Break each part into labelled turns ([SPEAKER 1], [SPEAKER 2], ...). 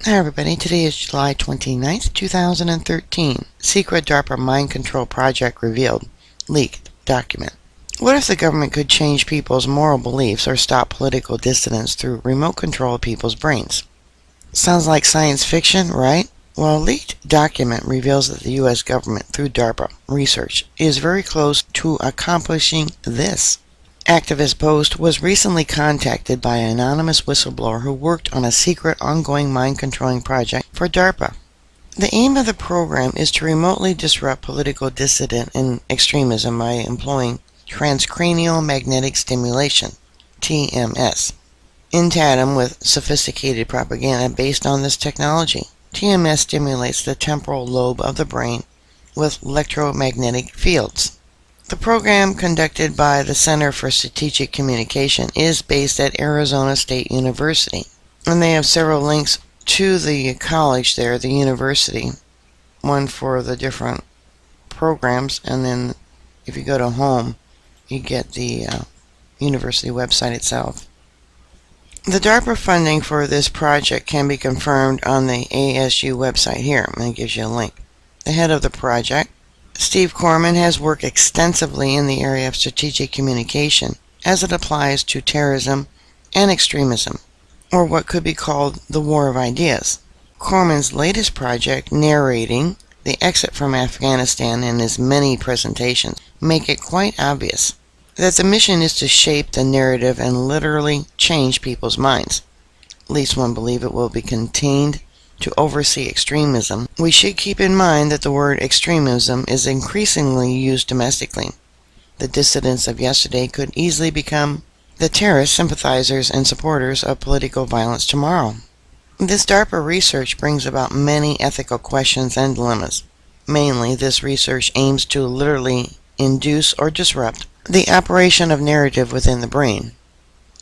[SPEAKER 1] Hi everybody, today is July 29th, 2013. Secret Darpa Mind Control Project revealed. Leaked document. What if the government could change people's moral beliefs or stop political dissidents through remote control of people's brains? Sounds like science fiction, right? Well, a leaked document reveals that the U.S. government, through DARPA research, is very close to accomplishing this. Activist Post was recently contacted by an anonymous whistleblower who worked on a secret ongoing mind-controlling project for DARPA. The aim of the program is to remotely disrupt political dissident and extremism by employing transcranial magnetic stimulation, TMS, in tandem with sophisticated propaganda based on this technology. TMS stimulates the temporal lobe of the brain with electromagnetic fields. The program, conducted by the Center for Strategic Communication, is based at Arizona State University, and they have several links to the college there, the university, one for the different programs, and then if you go to home, you get the university website itself. The DARPA funding for this project can be confirmed on the ASU website here, and it gives you a link. The head of the project, Steve Corman, has worked extensively in the area of strategic communication as it applies to terrorism and extremism, or what could be called the war of ideas. Corman's latest project, narrating the exit from Afghanistan, and his many presentations make it quite obvious that the mission is to shape the narrative and literally change people's minds. At least one believes it will be contained to oversee extremism. We should keep in mind that the word extremism is increasingly used domestically. The dissidents of yesterday could easily become the terrorist sympathizers and supporters of political violence tomorrow. This DARPA research brings about many ethical questions and dilemmas. Mainly, this research aims to literally induce or disrupt the operation of narrative within the brain.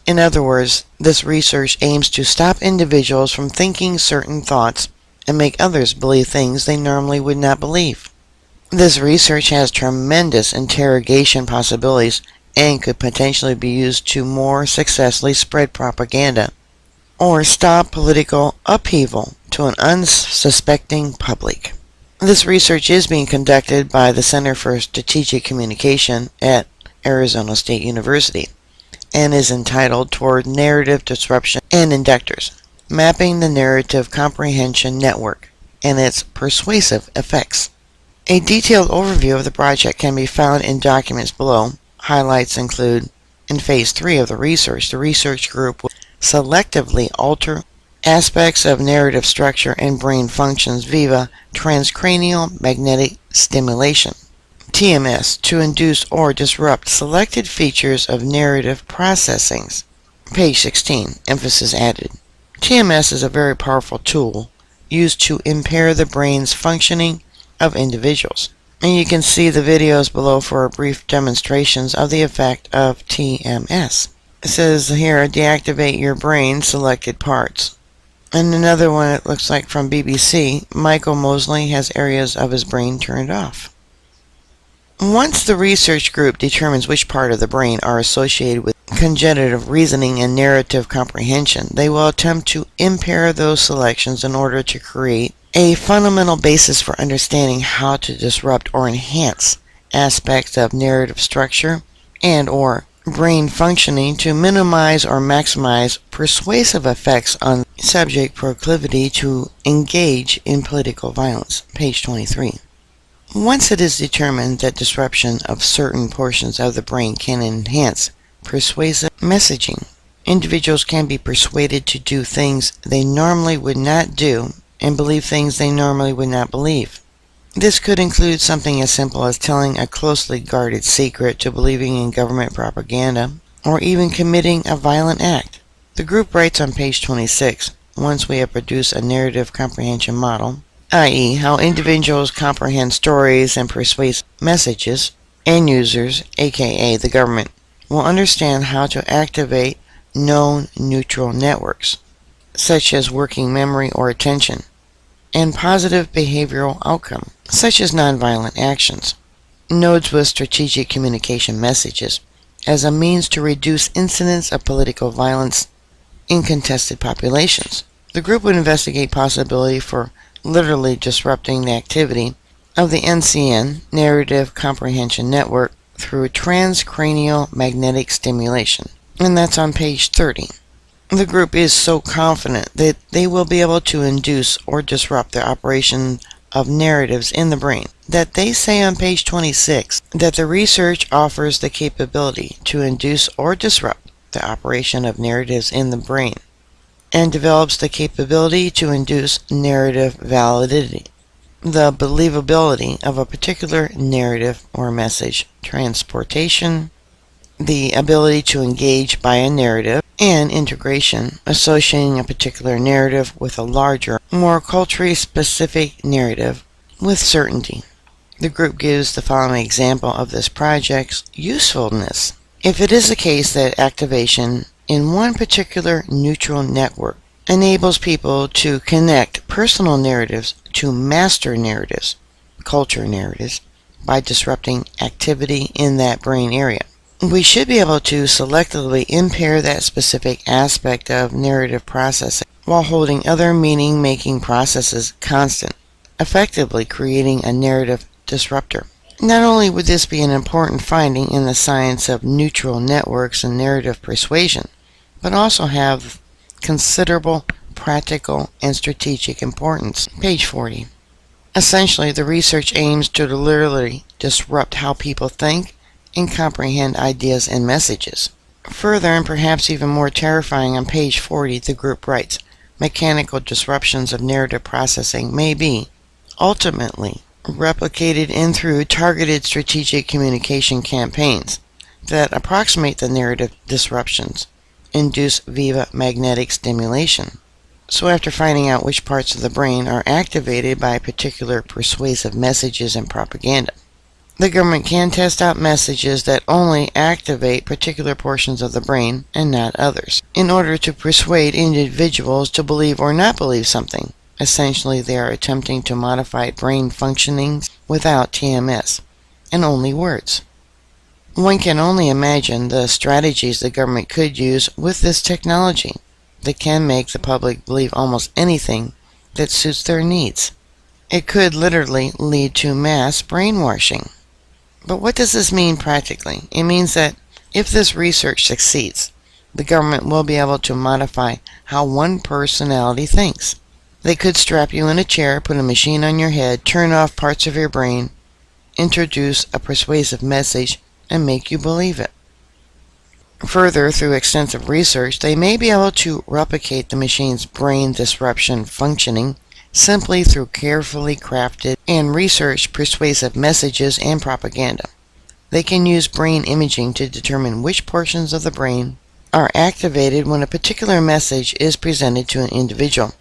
[SPEAKER 1] In other words, this research aims to stop individuals from thinking certain thoughts and make others believe things they normally would not believe. This research has tremendous interrogation possibilities and could potentially be used to more successfully spread propaganda or stop political upheaval to an unsuspecting public. This research is being conducted by the Center for Strategic Communication at Arizona State University, and is entitled Toward Narrative Disruption and Inductors, Mapping the Narrative Comprehension Network and its Persuasive Effects. A detailed overview of the project can be found in documents below. Highlights include, in Phase 3 of the research group will selectively alter aspects of narrative structure and brain functions via transcranial magnetic stimulation, TMS, to induce or disrupt selected features of narrative processings. Page 16, emphasis added. TMS is a very powerful tool used to impair the brain's functioning of individuals. And you can see the videos below for brief demonstrations of the effect of TMS. It says here, deactivate your brain selected parts. And another one, it looks like from BBC, Michael Mosley has areas of his brain turned off. Once the research group determines which part of the brain are associated with cognitive reasoning and narrative comprehension, they will attempt to impair those selections in order to create a fundamental basis for understanding how to disrupt or enhance aspects of narrative structure and or brain functioning to minimize or maximize persuasive effects on subject proclivity to engage in political violence. Page 23. Once it is determined that disruption of certain portions of the brain can enhance persuasive messaging, individuals can be persuaded to do things they normally would not do and believe things they normally would not believe. This could include something as simple as telling a closely guarded secret to believing in government propaganda, or even committing a violent act. The group writes on page 26, once we have produced a narrative comprehension model, i.e., how individuals comprehend stories and persuasive messages, end users, aka the government, will understand how to activate known neutral networks, such as working memory or attention, and positive behavioral outcome, such as nonviolent actions, nodes with strategic communication messages, as a means to reduce incidents of political violence in contested populations. The group would investigate possibility for literally disrupting the activity of the NCN, Narrative Comprehension Network, through transcranial magnetic stimulation. And that's on page 30. The group is so confident that they will be able to induce or disrupt the operation of narratives in the brain that they say on page 26 that the research offers the capability to induce or disrupt the operation of narratives in the brain and develops the capability to induce narrative validity, the believability of a particular narrative or message, transportation, the ability to engage by a narrative, and integration, associating a particular narrative with a larger, more culturally specific narrative with certainty. The group gives the following example of this project's usefulness. If it is the case that activation in one particular neutral network enables people to connect personal narratives to master narratives, culture narratives, by disrupting activity in that brain area, we should be able to selectively impair that specific aspect of narrative processing while holding other meaning-making processes constant, effectively creating a narrative disruptor. Not only would this be an important finding in the science of neutral networks and narrative persuasion, but also have considerable practical and strategic importance. Page 40. Essentially, the research aims to literally disrupt how people think and comprehend ideas and messages. Further, and perhaps even more terrifying, on page 40, the group writes, mechanical disruptions of narrative processing may be, ultimately, replicated in through targeted strategic communication campaigns that approximate the narrative disruptions induced via magnetic stimulation. So after finding out which parts of the brain are activated by particular persuasive messages and propaganda, the government can test out messages that only activate particular portions of the brain and not others, in order to persuade individuals to believe or not believe something. Essentially, they are attempting to modify brain functionings without TMS, and only words. One can only imagine the strategies the government could use with this technology that can make the public believe almost anything that suits their needs. It could literally lead to mass brainwashing. But what does this mean practically? It means that if this research succeeds, the government will be able to modify how one personality thinks. They could strap you in a chair, put a machine on your head, turn off parts of your brain, introduce a persuasive message, and make you believe it. Further, through extensive research, they may be able to replicate the machine's brain disruption functioning simply through carefully crafted and researched persuasive messages and propaganda. They can use brain imaging to determine which portions of the brain are activated when a particular message is presented to an individual.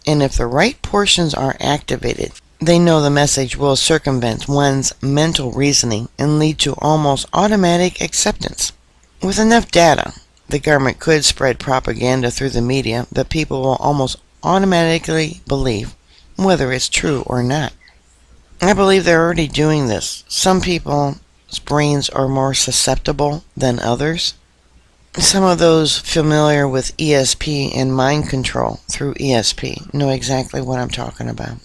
[SPEAKER 1] And if the right portions are activated, they know the message will circumvent one's mental reasoning and lead to almost automatic acceptance. With enough data, the government could spread propaganda through the media that people will almost automatically believe, whether it's true or not. I believe they're already doing this. Some people's brains are more susceptible than others. Some of those familiar with ESP and mind control through ESP know exactly what I'm talking about.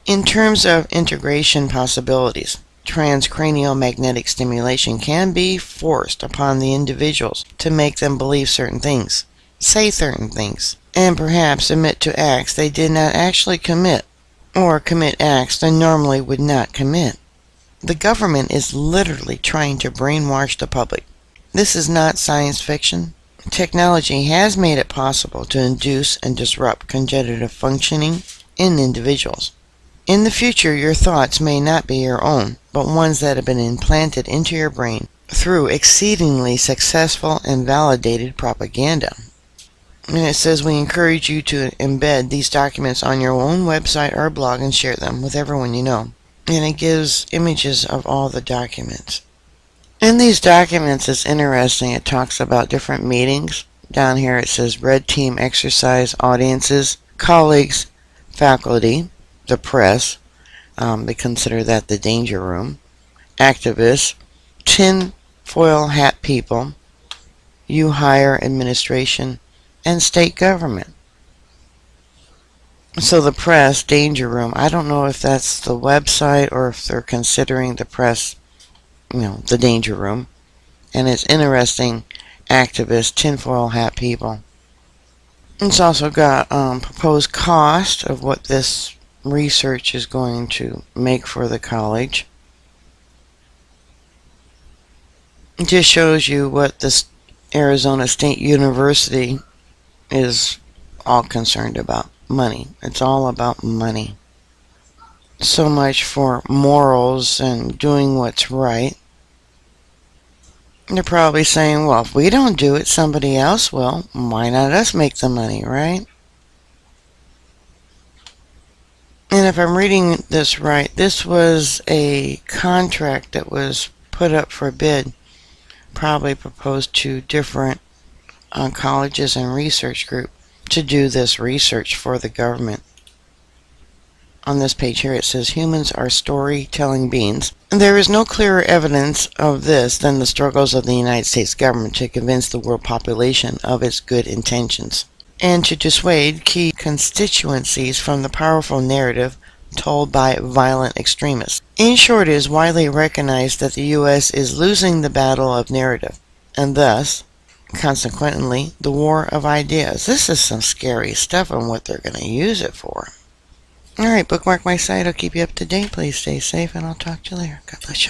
[SPEAKER 1] In terms of integration possibilities, transcranial magnetic stimulation can be forced upon the individuals to make them believe certain things, say certain things, and perhaps admit to acts they did not actually commit, or commit acts they normally would not commit. The government is literally trying to brainwash the public. This is not science fiction. Technology has made it possible to induce and disrupt cognitive functioning in individuals. In the future, your thoughts may not be your own, but ones that have been implanted into your brain through exceedingly successful and validated propaganda. And it says we encourage you to embed these documents on your own website or blog and share them with everyone you know. And it gives images of all the documents. In these documents, it's interesting. It talks about different meetings. Down here it says red team exercise, audiences, colleagues, faculty, the press, they consider that the danger room, activists, tin foil hat people, you hire administration, and state government. So the press danger room, I don't know if that's the website or if they're considering the press, the danger room. And it's interesting, activists, tinfoil hat people. It's also got proposed cost of what this research is going to make for the college. It just shows you what this Arizona State University is all concerned about. Money. It's all about money. So much for morals and doing what's right. They're probably saying, well, if we don't do it, somebody else will. Why not us make the money, right? And if I'm reading this right, this was a contract that was put up for bid, probably proposed to different colleges and research groups to do this research for the government. On this page here it says humans are storytelling beings. And there is no clearer evidence of this than the struggles of the United States government to convince the world population of its good intentions and to dissuade key constituencies from the powerful narrative told by violent extremists. In short, it is widely recognized that the U.S. is losing the battle of narrative, and thus, consequently, the war of ideas. This is some scary stuff on what they're going to use it for. Alright, bookmark my site. I'll keep you up to date. Please stay safe, and I'll talk to you later. God bless you.